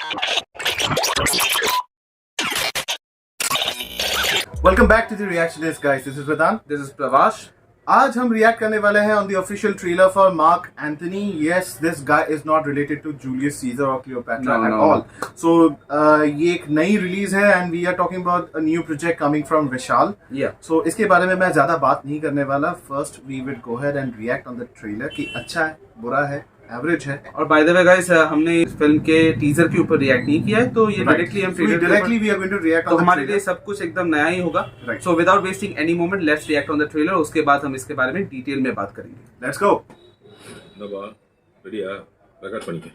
Welcome back to the reactionist guys, this is Vedant, this is Pravash. आज हम react करने वाले हैं on the official trailer for Mark Antony. Yes, this guy is not related to Julius Caesar और Cleopatra at all. So ये एक नई release है and we are talking about a new project coming from Vishal. So इसके बारे में मैं ज्यादा बात नहीं करने वाला। First we will go ahead and react on the trailer कि अच्छा है, बुरा है, एवरेज है। और बाय द वे गाइस, हमने इस फिल्म के टीजर के ऊपर रिएक्ट नहीं किया है, तो ये डायरेक्टली हम directly we are going to react on the trailer. हमारे लिए सब कुछ एकदम नया ही होगा। So without wasting any moment, let's react on the trailer. उसके बाद हम इसके बारे में डिटेल में बात करेंगे। Let's go. என்னப்பா ரெடியா ரெக்கார்ட் பண்ணிக்க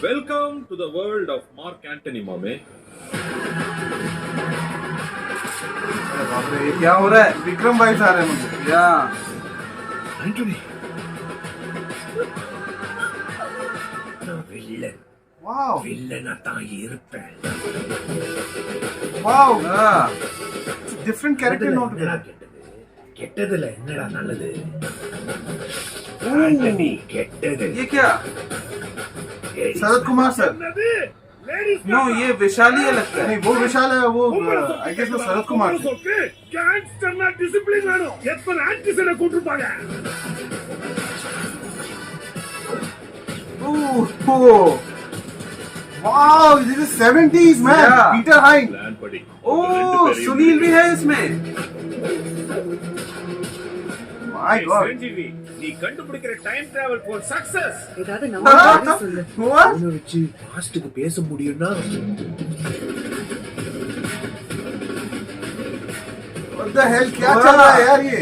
welcome to the world of Mark Antony மாமே अरे बाप रे, ये क्या हो रहा है? विक्रम भाई आ रहे हैं मुझे। या ஆண்டனி வில்லன் वाओ வில்லனா தான் இருப்பேன். वाओ, हाँ। डिफरेंट कैरेक्टर கெட்டதுல नोट என்னடா கெட்டது? கெட்டதுல என்னடா நல்லது? ஆண்டனி கெட்டது. ये क्या? शरद कुमार सर। नो, ये विशाली है लगता है। नहीं, वो विशाल है, वो आई गेस वो शरद कुमार थे। கேங்ஸ்டர்னா டிசிப்ளின் வேணும். எத்தனை ஆன்டிசனை கூட்டிருப்பாங்க. Wow, this is 70s man. Yeah. Peter Hein. Plan படி ओह, सुनील भी है इसमें। My God. சிரஞ்சீவி, நீ கண்டுபிடிக்கிற டைம் டிராவல் ஃபார் சக்சஸ். ஏதாவது நம்ம சொல்லு. What? அவனை வச்சு பாஸ்டுக்கு பேச முடியும்னா What the hell, क्या चल रहा है यार ये?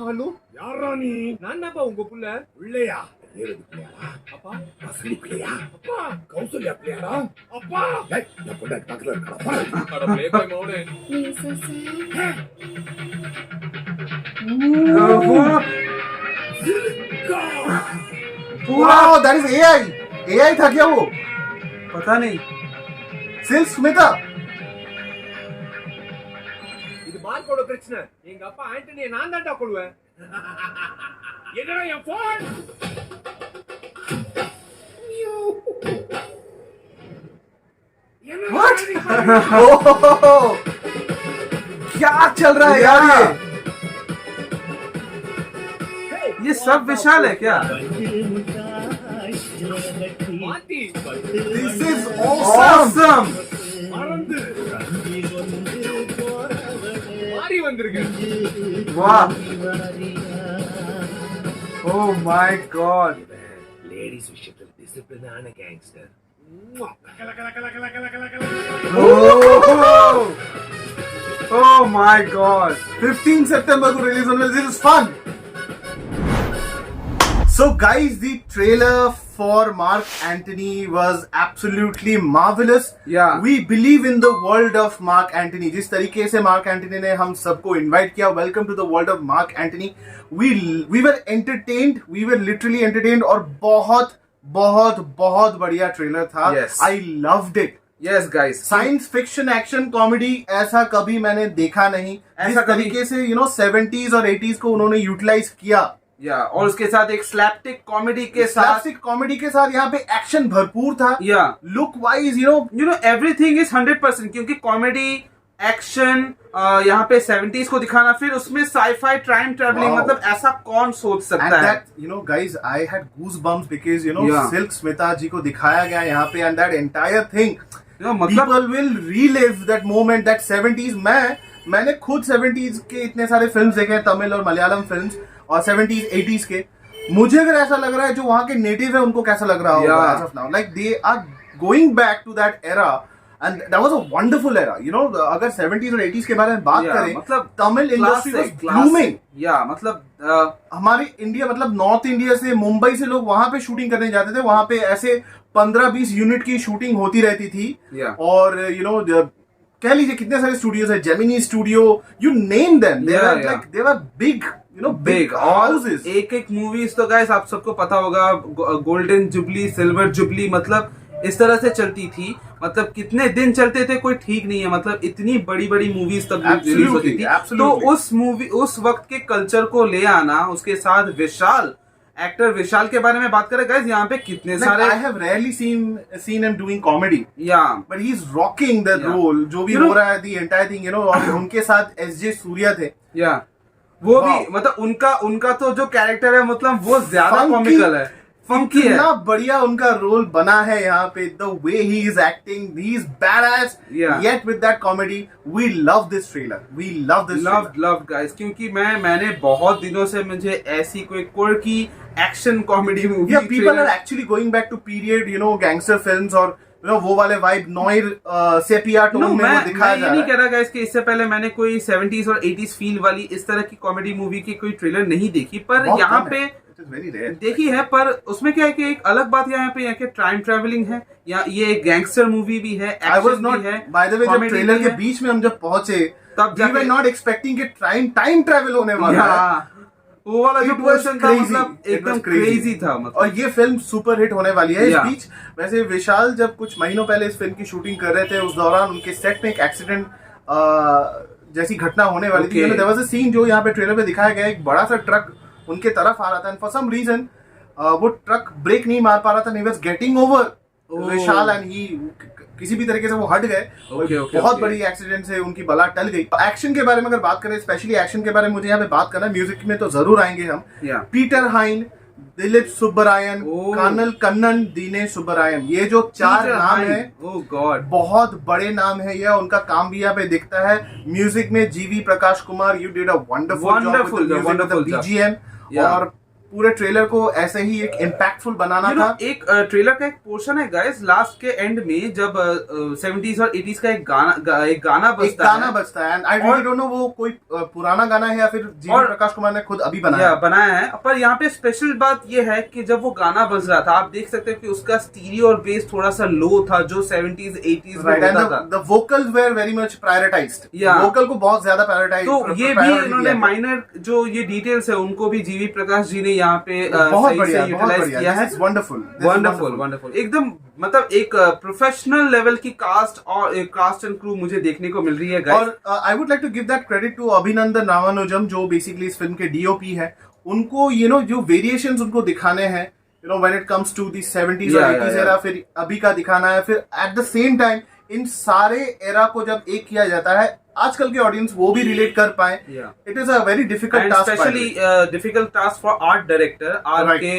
हेलो, யாரா நீ? நான் தான்ப்பா உங்க புள்ள. புள்ளையா? ரேவதி பிள்ளையாடா? அப்பா வசந்தி பிள்ளையா? அப்பா கௌசல்யா பிள்ளையாடா? அப்பா ஏய், நான் பொண்டாட்டி பக்கத்துல இருக்கடா. அட ப்ளே பாய் மௌனே wow, that is AI. AI था क्या वो? पता नहीं। सिल्क स्मिता। இது மார்க்கோட பிரச்சனை. எங்க அப்பா ஆண்டனியை நான் தான்டா கொள்வேன். என்னடா என் போன்? What? ओह, क्या चल रहा है यार ये? ये सब विशाल है क्या? மாத்தி This is awesome. மறந்து மாறி வந்திருக்கேன். वाह। ओह माय गॉड। லேடிஸ் விஷயத்துல டிசிப்ளினான கேங்ஸ்டர். Oh my god. 15 सितंबर को रिलीज होने वाली। This is fun. So guys, the trailer for Mark Antony was absolutely marvelous. Yeah. We believe in the world of Mark Antony. जिस तरीके से Mark Antony ने हम सबको invite किया, welcome to the world of Mark Antony. We were entertained. We were literally entertained और बहुत बहुत बहुत बढ़िया ट्रेलर था. Yes. I loved it. Yes guys, science fiction action comedy ऐसा कभी मैंने देखा नहीं. ऐसा जिस कभी- तरीके से 70s और 80s को उन्होंने यूटिलाइज किया, या और उसके साथ एक स्लैपस्टिक कॉमेडी के साथ, स्लैपस्टिक कॉमेडी के साथ यहाँ पे एक्शन भरपूर था. या look wise you know everything is 100%, क्योंकि कॉमेडी, एक्शन, यहाँ पे 70s को दिखाना, फिर उसमें साईफाई, टाइम ट्रैवलिंग, Wow. मतलब ऐसा कौन सोच and सकता है? that guys, I had goosebumps because Yeah. Silk Smitha ji को दिखाया गया यहाँ पे and that entire thing, मतलब people will relive that moment, that 70s. मैंने खुद 70s के इतने सारे फिल्म्स देखे हैं, तमिल और मलयालम फिल्म्स, और 70s 80s के. मुझे अगर ऐसा लग रहा है जो वहां के नेटिव है उनको कैसा लग रहा होगा Yeah. as of now, like they are going back to that era and that was a wonderful era. अगर 70s और 80s के बारे में बात Yeah, करें, मतलब Tamil industry was classic, blooming. या मतलब हमारी इंडिया, मतलब नॉर्थ इंडिया से, मुंबई से लोग वहां पे शूटिंग करने जाते थे. वहां पे ऐसे 15-20 यूनिट की शूटिंग होती रहती थी. Yeah. और कह लीजिए कितने सारे स्टूडियोज है, Gemini studio, you name them, they were big, big houses. एक एक मूवीज तो गाइस आप सबको पता होगा, गोल्डन जुबली, सिल्वर जुबली, मतलब इस तरह से चलती थी. मतलब कितने दिन चलते थे कोई ठीक नहीं है, मतलब इतनी बड़ी बड़ी मूवीज तब रिलीज होती थी। Absolutely. तो उस वक्त के कल्चर को ले आना, उसके साथ विशाल, एक्टर विशाल के बारे में बात करें गाइस, यहाँ पे कितने Like, सारे I have rarely seen him doing comedy, या but he's rocking the Yeah. role. जो भी You know- हो रहा है, the entire thing, you know, और उनके साथ एसजे सूर्या थे. या वो भी Wow. मतलब उनका तो जो कैरेक्टर है मतलब वो ज्यादा Funky. कॉमिकल है, फंकी है। इतना बढ़िया उनका रोल बना है यहाँ पे. The way he is acting, he is badass. Yeah. Yet with that comedy, we love this trailer. We love this trailer. Love guys, क्योंकि मैंने बहुत दिनों से मुझे ऐसी कोई quirky action comedy movie, Yeah, people are actually going back to period, you know, gangster films और you know वो वाले vibe noir sepia tone No, में वो मैं दिखाया ये जा नहीं रहा कह रहा गाइस कि इससे पहले मैंने कोई 70s और 80s फील वाली इस तरह की कॉमेडी मूवी की कोई ट्रेलर नहीं देखी, पर बहुत यहाँ कम पे है. It is very rare. देखी है। पर उसमें क्या है कि एक अलग बात यहाँ पे टाइम ट्रेवलिंग है, या ये एक गैंगस्टर मूवी भी है, I was एक्शन not, भी है, by the way, जब comedy ट्रेलर भी के है। बीच में हम जब पहुंचे, तब we were जाके- not expecting कि टाइम ट्रैवल होने वाला है. या, वो वाला जो It was पोर्शन था crazy. मतलब It was एकदम crazy. क्रेजी था मतलब। और ये फिल्म सुपर हिट होने वाली है. इस Yeah. बीच वैसे विशाल जब कुछ महीनों पहले इस फिल्म की शूटिंग कर रहे थे, उस दौरान उनके सेट में एक एक्सीडेंट जैसी घटना होने वाली थी. Okay. There was a scene जो यहाँ पे ट्रेलर में दिखाया गया है, एक बड़ा सा ट्रक उनके तरफ आ रहा था, एंड फॉर सम रीजन वो ट्रक ब्रेक नहीं मार पा रहा था. He was getting over Oh. Vishal and he किसी भी तरीके से वो हट गए. Okay, बहुत okay. बड़ी एक्सीडेंट से उनकी बला टल गई. एक्शन के बारे में अगर बात करें, स्पेशली एक्शन के बारे में मुझे यहाँ पे बात करना है. म्यूजिक में तो जरूर आएंगे हम. या Peter Hein, Dileep Subbarayan, Oh. Colonel Kannan, Dinesh Subbarayan, ये जो चार नाम है, ओह गॉड, बहुत बड़े नाम है. यह उनका काम भी यहाँ पे दिखता है. म्यूजिक में GV Prakash Kumar, you did a wonderful Wonderful job. BGM. Yeah. और पूरे ट्रेलर को ऐसे ही एक इम्पैक्टफुल बनाना था. एक ट्रेलर का एक पोर्शन है गाइस, लास्ट के एंड में जब 70s और 80s का एक गाना बजता है. And I really don't know वो कोई पुराना गाना है या फिर जीवी और- प्रकाश कुमार ने खुद अभी बनाया. बनाया है। पर यहाँ पे स्पेशल बात ये है कि जब वो गाना बज रहा था, आप देख सकते हो कि उसका स्टीरियो और बेस थोड़ा सा लो था, जो 70s 80s में Right, and होता था। the vocals were very much prioritized. Yeah. Vocal को बहुत ज्यादा प्रायोरिटाइज. तो ये भी इन्होंने माइनर जो ये डिटेल्स है उनको भी जीवी प्रकाश जी ने यहाँ पे बहुत सही बढ़िया, से बहुत यूटिलाइज बढ़िया. किया है। This is wonderful. This is wonderful एकदम, मतलब एक प्रोफेशनल लेवल की कास्ट एंड क्रू मुझे देखने को मिल रही है गाइस। और I would like to give that credit to Abhinandan Ramanujam, जो बेसिकली इस फिल्म के डीओपी है. उनको जो वेरिएशंस उनको दिखाने हैं, when it comes to the 70s और 80s एरा, फिर अभी का दिखाना है, फिर at the same time in सारे एरा को जब एक किया जाता है, आजकल के ऑडियंस वो भी रिलेट कर पाए. It is a very difficult task. Specially difficult task for art director R K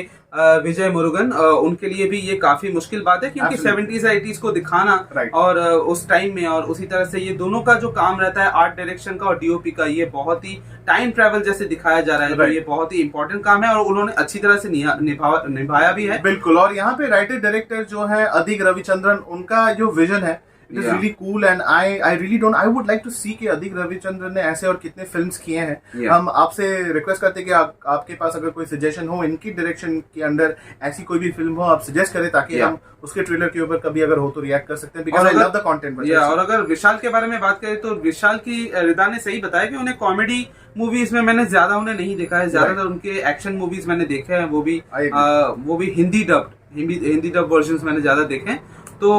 Vijay Murugan, उनके लिए भी ये काफी मुश्किल बात है, क्योंकि 70s और 80s को दिखाना और उस टाइम में, और उसी तरह से ये दोनों का जो काम रहता है आर्ट डायरेक्शन का और डीओपी का, ये बहुत ही टाइम ट्रेवल जैसे दिखाया जा रहा है. तो ये बहुत ही इंपॉर्टेंट काम है और उन्होंने अच्छी तरह से निभाया भी है. बिल्कुल. और यहाँ पे राइटर डायरेक्टर जो है अधिक रविचंद्रन, उनका जो विजन है, it is really cool. And I really don't, I would like to see कि अधिक रविचंद्रन ने ऐसे और कितने फिल्म्स किए हैं. हम आपसे रिक्वेस्ट करते हैं कि आपके पास अगर कोई सजेशन हो इनकी डायरेक्शन के अंडर, ऐसी कोई भी फिल्म हो, आप सजेस्ट करें ताकि हम उसके ट्रेलर के ऊपर कभी अगर हो तो रिएक्ट कर सकते हैं. Because I love the content. और अगर विशाल के बारे में बात करें तो विशाल की रिदा ने सही बताया कि उन्हें कॉमेडी मूवीज में मैंने ज्यादा उन्हें नहीं देखा है. ज्यादातर उनके एक्शन मूवीज मैंने देखे हैं, वो भी हिंदी डब वर्जन मैंने ज्यादा देखे हैं. तो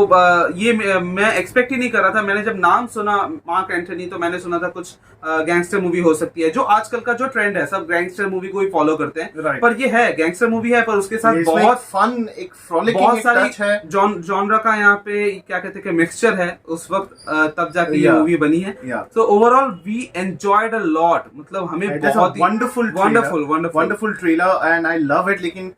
ये मैं एक्सपेक्ट ही नहीं कर रहा था. मैंने जब नाम सुना मार्क एंथनी, तो मैंने सुना था कुछ गैंगस्टर मूवी हो सकती है, जो आजकल का जो ट्रेंड है, सब गैंगस्टर मूवी को ही फॉलो करते हैं. पर ये है गैंगस्टर मूवी है, पर उसके साथ बहुत फन, एक फ्रॉलिकिंग, बहुत एक सारी टच है. जॉनरा का यहाँ पे क्या कहते हैं कि मिक्सचर है उस वक्त, तब जाके ये Yeah. मूवी बनी है. Yeah. तो overall we enjoyed a lot. मतलब हमें बहुत ही wonderful trailer and I love it. लेकिन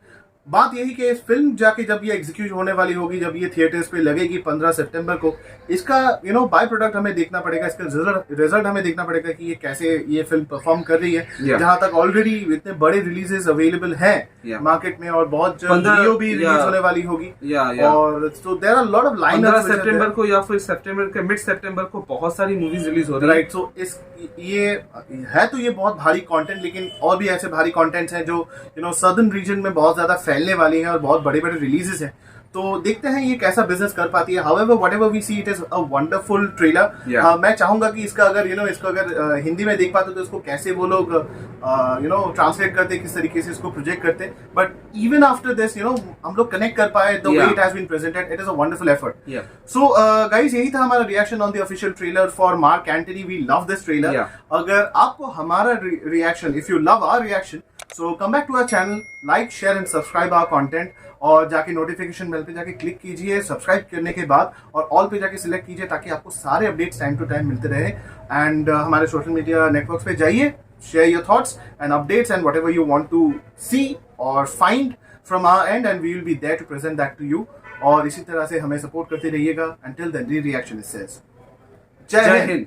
बात यही कि इस फिल्म जाके जब ये एग्जीक्यूट होने वाली होगी, जब ये थिएटर्स पे लगेगी 15 सितंबर को, इसका बाय प्रोडक्ट हमें देखना पड़ेगा, इसका रिजल्ट हमें देखना पड़ेगा कि ये कैसे ये फिल्म परफॉर्म कर रही है. जहां तक ऑलरेडी इतने बड़े रिलीजेस अवेलेबल हैं मार्केट में, और बहुत जल्द वीडियो भी रिलीज होने वाली होगी. और so there are lot of line 15 सितंबर को या फिर सितंबर के मिड सितंबर को बहुत सारी मूवीज रिलीज हो रही है. राइट. सो ये बहुत भारी कंटेंट, लेकिन और भी ऐसे भारी कंटेंट्स हैं जो सदर्न रीजन में बहुत ज्यादा फैलने वाली हैं और बहुत बड़े बड़े रिलीजेस हैं. तो देखते हैं ये कैसा बिजनेस कर पाती है. However, whatever we see, it is a wonderful trailer. Yeah. मैं चाहूंगा कि इसका अगर इसको अगर हिंदी में देख पाते तो इसको कैसे वो लोग ट्रांसलेट करते, किस तरीके से इसको प्रोजेक्ट करते. बट इवन आफ्टर दिस हम लोग कनेक्ट कर पाए the way Yeah. It has been presented. It is a wonderful effort. Yeah. So guys, यही था हमारा reaction on the official trailer for Mark Antony. We love this trailer. Yeah. अगर आपको हमारा reaction, if you love our reaction, so come back to our channel, like, share and subscribe our content. और जाके notification bell पे जाके click कीजिए subscribe करने के बाद, और ऑल पे जाके सिलेक्ट कीजिए ताकि आपको सारे अपडेट्स टाइम टू टाइम मिलते रहे. एंड हमारे सोशल मीडिया नेटवर्क्स पे जाइए, share your thoughts and updates and whatever you want to see और find from our end, and we will be there to present that to you. और इसी तरह से हमें सपोर्ट करते रहिएगा. Until then, reactionist says. जय जय हिंद. हिंद.